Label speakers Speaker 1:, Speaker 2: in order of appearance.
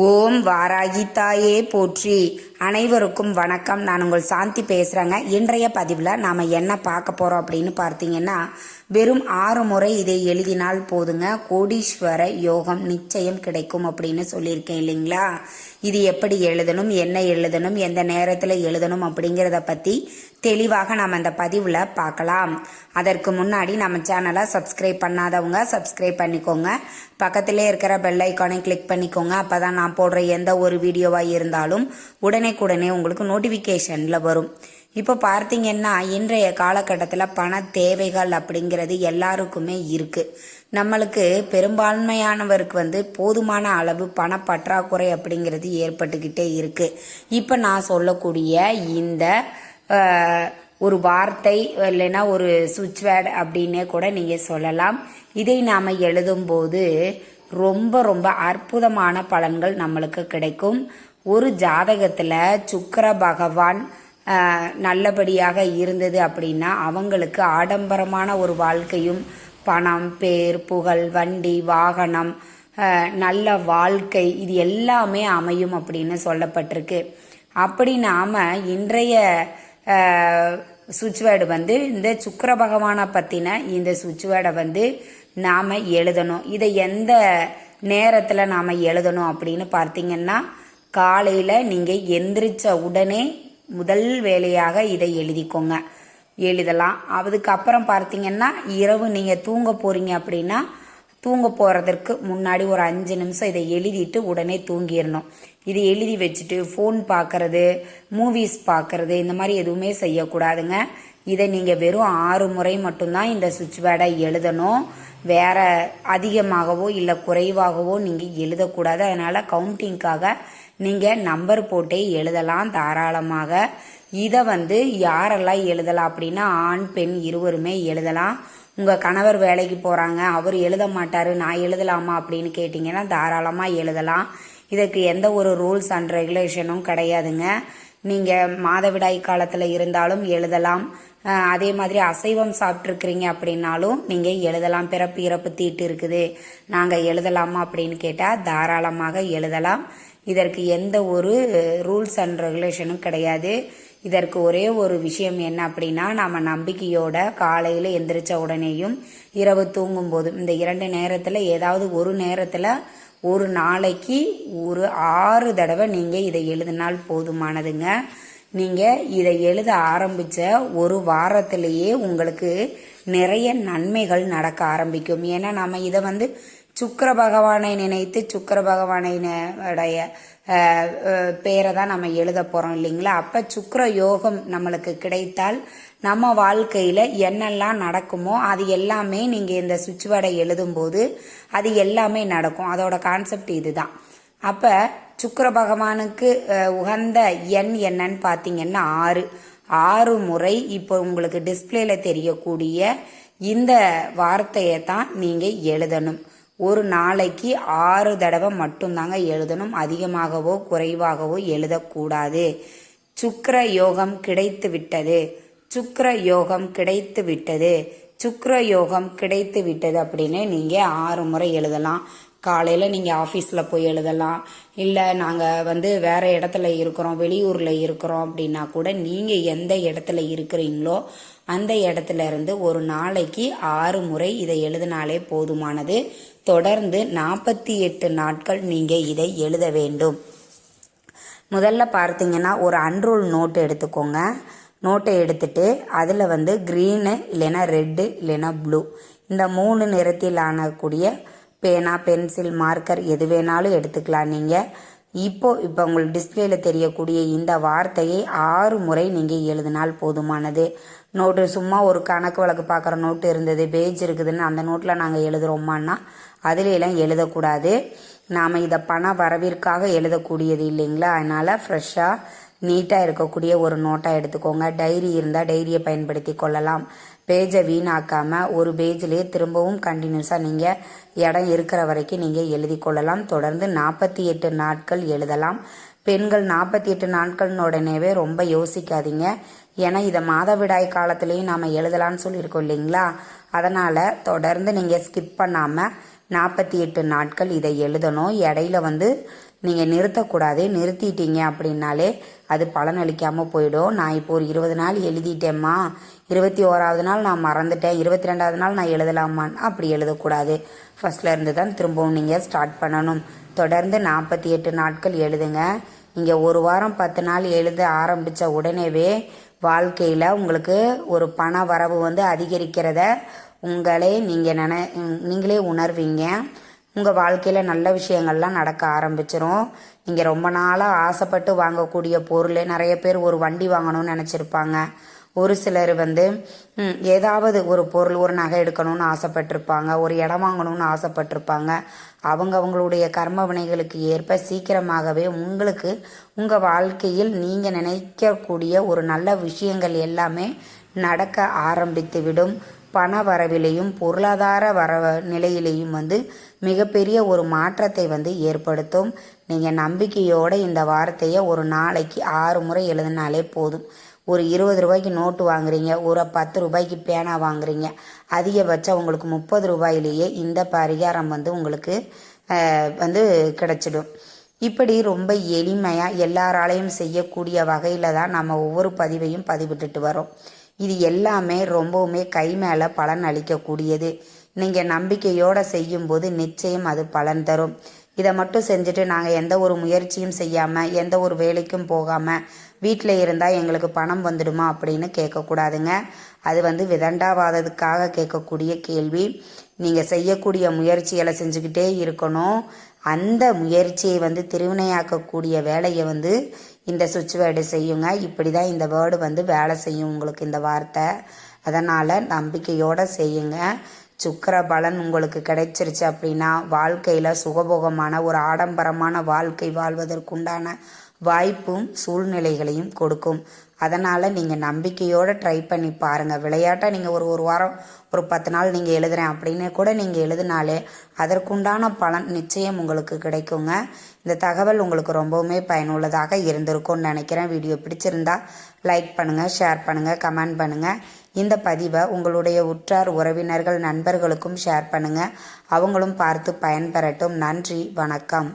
Speaker 1: ஓம் வாராகி தாயே போற்றி. அனைவருக்கும் வணக்கம். நான் உங்கள் சாந்தி பேசுகிறேங்க. இன்றைய பதிவில் நாம் என்ன பார்க்க போகிறோம் அப்படின்னு பார்த்தீங்கன்னா, வெறும் 6 முறை இதை எழுதினால் போதுங்க, கோடீஸ்வர யோகம் நிச்சயம் கிடைக்கும் அப்படின்னு சொல்லியிருக்கேன் இல்லைங்களா? இது எப்படி எழுதணும், என்ன எழுதணும், எந்த நேரத்தில் எழுதணும் அப்படிங்கிறத பற்றி தெளிவாக நாம் அந்த பதிவில் பார்க்கலாம். அதற்கு முன்னாடி நம்ம சேனலை சப்ஸ்கிரைப் பண்ணாதவங்க சப்ஸ்கிரைப் பண்ணிக்கோங்க. பக்கத்திலே இருக்கிற பெல் ஐக்கானை கிளிக் பண்ணிக்கோங்க. அப்போ தான் நான் போடுற எந்த ஒரு வீடியோவாக இருந்தாலும் உடனே உங்களுக்கு நோட்டிஃபிகேஷனில் வரும். இப்போ பார்த்தீங்கன்னா, இன்றைய காலகட்டத்தில் பண தேவைகள் அப்படிங்கிறது எல்லாருக்குமே இருக்குது. நம்மளுக்கு பெரும்பான்மையானவருக்கு போதுமான அளவு பண பற்றாக்குறை அப்படிங்கிறது ஏற்பட்டுக்கிட்டே இருக்குது. இப்போ நான் சொல்லக்கூடிய இந்த ஒரு வார்த்தை இல்லைன்னா ஒரு சுவிட்ச் வேர்டு அப்படின்னே கூட நீங்கள் சொல்லலாம். இதை நாம் எழுதும்போது ரொம்ப ரொம்ப அற்புதமான பலன்கள் நம்மளுக்கு கிடைக்கும். ஒரு ஜாதகத்தில் சுக்கிர பகவான் நல்லபடியாக இருந்தது அப்படின்னா அவங்களுக்கு ஆடம்பரமான ஒரு வாழ்க்கையும், பணம், பேர், புகழ், வண்டி, வாகனம், நல்ல வாழ்க்கை, இது எல்லாமே அமையும் அப்படின்னு சொல்லப்பட்டிருக்கு. அப்படி நாம் இன்றைய சுவிட்ச் வேர்டு இந்த சுக்கிர பகவானை பற்றின இந்த சுவிட்ச் வேர்டை நாம் எழுதணும். இதை எந்த நேரத்தில் நாம் எழுதணும் அப்படின்னு பார்த்தீங்கன்னா, காலையில் நீங்கள் எந்திரிச்ச உடனே முதல் வேலையாக இதை எழுதலாம். அதுக்கப்புறம் பார்த்தீங்கன்னா, இரவு நீங்கள் தூங்க போகிறீங்க அப்படின்னா தூங்க போகிறதுக்கு முன்னாடி ஒரு 5 நிமிஷம் இதை எழுதிட்டு உடனே தூங்கிடணும். இதை எழுதி வச்சுட்டு ஃபோன் பார்க்குறது, மூவிஸ் பார்க்குறது, இந்த மாதிரி எதுவுமே செய்யக்கூடாதுங்க. இதை நீங்கள் வெறும் 6 முறை மட்டும்தான் இந்த சுவிட்ச் வேர்டை எழுதணும். வேற அதிகமாகவோ இல்லை குறைவாகவோ நீங்கள் எழுதக்கூடாது. அதனால் கவுண்டிங்காக நீங்கள் நம்பர் போட்டே எழுதலாம் தாராளமாக. இதை யாரெல்லாம் எழுதலாம் அப்படின்னா, ஆண் பெண் இருவருமே எழுதலாம். உங்கள் கணவர் வேலைக்கு போகிறாங்க, அவர் எழுத மாட்டார், நான் எழுதலாமா அப்படின்னு கேட்டிங்கன்னா தாராளமாக எழுதலாம். இதுக்கு எந்த ஒரு ரூல்ஸ் அண்ட் ரெகுலேஷனும் கிடையாதுங்க. நீங்கள் மாதவிடாய் காலத்தில் இருந்தாலும் எழுதலாம். அதே மாதிரி அசைவம் சாப்பிட்ருக்குறீங்க அப்படின்னாலும் நீங்கள் எழுதலாம். பிறப்பு இறப்பு தீட்டு இருக்குது, நாங்கள் எழுதலாமா அப்படின்னு கேட்டால் தாராளமாக எழுதலாம். இதற்கு எந்த ஒரு ரூல்ஸ் அண்ட் ரெகுலேஷனும் கிடையாது. இதற்கு ஒரே ஒரு விஷயம் என்ன அப்படின்னா, நம்ம நம்பிக்கையோட காலையில் எந்திரிச்ச உடனேயும் இரவு தூங்கும் போதும் இந்த 2 நேரத்தில் ஏதாவது ஒரு நேரத்தில் ஒரு நாளைக்கு ஒரு 6 தடவை நீங்கள் இதை எழுதினால் போதுமானதுங்க. நீங்கள் இதை எழுத ஆரம்பித்த ஒரு வாரத்திலேயே உங்களுக்கு நிறைய நன்மைகள் நடக்க ஆரம்பிக்கும். ஏன்னா நம்ம இதை சுக்கிர பகவானை நினைத்து சுக்கிர பகவானுடைய பேரை தான் நம்ம எழுத போகிறோம் இல்லைங்களா? அப்போ சுக்கிர யோகம் நம்மளுக்கு கிடைத்தால் நம்ம வாழ்க்கையில் என்னெல்லாம் நடக்குமோ அது எல்லாமே நீங்கள் இந்த சுவிட்ச் வேர்டை எழுதும்போது அது எல்லாமே நடக்கும். அதோட கான்செப்ட் இதுதான். அப்போ சுக்கிர பகவானுக்கு உகந்த எண் என்னன்னு பார்த்தீங்கன்னா 6 முறை இப்போ உங்களுக்கு டிஸ்பிளேல தெரியக்கூடிய இந்த வார்த்தையை தான் நீங்கள் எழுதணும். ஒரு நாளைக்கு 6 தடவை மட்டும்தாங்க எழுதணும். அதிகமாகவோ குறைவாகவோ எழுதக்கூடாது. சுக்கிர யோகம் கிடைத்து விட்டது, சுக்கிர யோகம் கிடைத்து விட்டது, சுக்கிர யோகம் கிடைத்து விட்டது அப்படின்னு நீங்கள் 6 முறை எழுதலாம். காலையில் நீங்கள் ஆஃபீஸில் போய் எழுதலாம். இல்லை நாங்கள் வேறு இடத்துல இருக்கிறோம், வெளியூரில் இருக்கிறோம் அப்படின்னா கூட நீங்கள் எந்த இடத்துல இருக்கிறீங்களோ அந்த இடத்துல இருந்து ஒரு நாளைக்கு 6 முறை இதை எழுதினாலே போதுமானது. தொடர்ந்து 48 நாட்கள் நீங்கள் இதை எழுத வேண்டும். முதல்ல பார்த்தீங்கன்னா, ஒரு அன்ரூல் நோட்டு எடுத்துக்கோங்க. நோட்டை எடுத்துட்டு அதில் க்ரீனு இல்லைன்னா ரெட்டு இல்லைன்னா ப்ளூ, இந்த 3 நிறத்தில் ஆனக்கூடிய பேனா, பென்சில், மார்க்கர் எது வேணாலும் எடுத்துக்கலாம். நீங்கள் இப்போ உங்களுக்கு டிஸ்பிளேல தெரியக்கூடிய இந்த வார்த்தையை 6 முறை நீங்கள் எழுதினால் போதுமானது. நோட்டு சும்மா ஒரு கணக்கு வழக்கு பார்க்குற நோட்டு இருந்தது, பேஜ் இருக்குதுன்னு அந்த நோட்டில் நாங்கள் எழுதுகிறோமான்னா அதிலெல்லாம் எழுதக்கூடாது. நாம் இதை பண வரவிற்காக எழுதக்கூடியது இல்லைங்களா? அதனால் ஃப்ரெஷ்ஷாக நீட்டாக இருக்கக்கூடிய ஒரு நோட்டாக எடுத்துக்கோங்க. டைரி இருந்தால் டைரியை பயன்படுத்தி கொள்ளலாம். பேஜை வீணாக்காமல் ஒரு பேஜ்லேயே திரும்பவும் கண்டினியூஸாக நீங்கள் இடம் இருக்கிற வரைக்கும் நீங்கள் எழுதி கொள்ளலாம். தொடர்ந்து 48 நாட்கள் எழுதலாம். பெண்கள் 48 நாட்கள்னு உடனேவே ரொம்ப யோசிக்காதீங்க. ஏன்னா இதை மாதவிடாய் காலத்துலேயும் நாம் எழுதலான்னு சொல்லியிருக்கோம் இல்லைங்களா? அதனால் தொடர்ந்து நீங்கள் ஸ்கிப் பண்ணாமல் 48 நாட்கள் இதை எழுதணும். இடையில நீங்கள் நிறுத்தக்கூடாது. நிறுத்திட்டீங்க அப்படின்னாலே அது பலனளிக்காமல் போயிடும். நான் இப்போ ஒரு 20 நாள் எழுதிட்டேம்மா, 21வது நாள் நான் மறந்துட்டேன், 22வது நாள் நான் எழுதலாமான்னு அப்படி எழுதக்கூடாது. ஃபர்ஸ்ட்ல இருந்து தான் திரும்பவும் நீங்கள் ஸ்டார்ட் பண்ணணும். தொடர்ந்து 48 நாட்கள் எழுதுங்க. இங்கே ஒரு வாரம் 10 நாள் எழுத ஆரம்பித்த உடனேவே வாழ்க்கையில் உங்களுக்கு ஒரு பண வரவு வந்து அதிகரிக்கிறத நீங்களே உணர்வீங்க. உங்கள் வாழ்க்கையில் நல்ல விஷயங்கள்லாம் நடக்க ஆரம்பிச்சிரும். நீங்கள் ரொம்ப நாளாக ஆசைப்பட்டு வாங்கக்கூடிய பொருள், நிறைய பேர் ஒரு வண்டி வாங்கணும்னு நினச்சிருப்பாங்க. ஒரு சிலர் வந்து ஏதாவது ஒரு பொருள், ஒரு நகை எடுக்கணும்னு ஆசைப்பட்டிருப்பாங்க, ஒரு இடம் வாங்கணும்னு ஆசைப்பட்டிருப்பாங்க. அவங்களுடைய கர்ம வினைகளுக்கு ஏற்ப சீக்கிரமாகவே உங்களுக்கு உங்கள் வாழ்க்கையில் நீங்கள் நினைக்கக்கூடிய ஒரு நல்ல விஷயங்கள் எல்லாமே நடக்க ஆரம்பித்து விடும். பண வரவிலையும் பொருளாதார நிலையிலையும் வந்து மிகப்பெரிய ஒரு மாற்றத்தை வந்து ஏற்படுத்தும். நீங்கள் நம்பிக்கையோடு இந்த வார்த்தையை ஒரு நாளைக்கு 6 முறை எழுதினாலே போதும். ஒரு 20 ரூபாய்க்கு நோட்டு வாங்குறீங்க, ஒரு 10 ரூபாய்க்கு பேனா வாங்குறீங்க, அதிகபட்சம் உங்களுக்கு 30 ரூபாயிலேயே இந்த பரிகாரம் வந்து உங்களுக்கு வந்து கிடைச்சிடும். இப்படி ரொம்ப எளிமையாக எல்லாராலையும் செய்யக்கூடிய வகையில் தான் நம்ம ஒவ்வொரு பதிவையும் பதிவிட்டுட்டு வரோம். இது எல்லாமே ரொம்பவுமே கை மேலே பலன் அளிக்கக்கூடியது. நீங்கள் நம்பிக்கையோடு செய்யும்போது நிச்சயம் அது பலன் தரும். இதை மட்டும் செஞ்சுட்டு நாங்கள் எந்த ஒரு முயற்சியும் செய்யாமல், எந்த ஒரு வேலைக்கும் போகாமல் வீட்டில் இருந்தால் எங்களுக்கு பணம் வந்துடுமா அப்படின்னு கேட்கக்கூடாதுங்க. அது வந்து விதண்டாவாதத்துக்காக கேட்கக்கூடிய கேள்வி. நீங்கள் செய்யக்கூடிய முயற்சிகளை செஞ்சுக்கிட்டே இருக்கணும். அந்த முயற்சியை வந்து திருவினையாக்கக்கூடிய வேலையை வந்து இந்த சுவிட்ச் வேர்டு செய்யுங்க. இப்படி தான் இந்த வேர்டு வந்து வேலை செய்யும் உங்களுக்கு, இந்த வார்த்தை. அதனால் நம்பிக்கையோடு செய்யுங்க. சுக்கிர பலன் உங்களுக்கு கிடைச்சிருச்சு அப்படின்னா வாழ்க்கையில் சுகபோகமான ஒரு ஆடம்பரமான வாழ்க்கை வாழ்வதற்குண்டான வாய்ப்பும் சூழ்நிலைகளையும் கொடுக்கும். அதனால் நீங்கள் நம்பிக்கையோடு ட்ரை பண்ணி பாருங்கள். விளையாட்டாக நீங்கள் ஒரு வாரம், ஒரு 10 நாள் நீங்கள் எழுதுறேன் அப்படின்னு கூட நீங்கள் எழுதினாலே அதற்குண்டான பலன் நிச்சயம் உங்களுக்கு கிடைக்குங்க. இந்த தகவல் உங்களுக்கு ரொம்பவுமே பயனுள்ளதாக இருந்திருக்கும்னு நினைக்கிறேன். வீடியோ பிடிச்சிருந்தா லைக் பண்ணுங்கள், ஷேர் பண்ணுங்கள், கமெண்ட் பண்ணுங்கள். இந்த பதிவை உங்களுடைய உற்றார் உறவினர்கள் நண்பர்களுக்கும் ஷேர் பண்ணுங்கள். அவங்களும் பார்த்து பயன்பெறட்டும். நன்றி, வணக்கம்.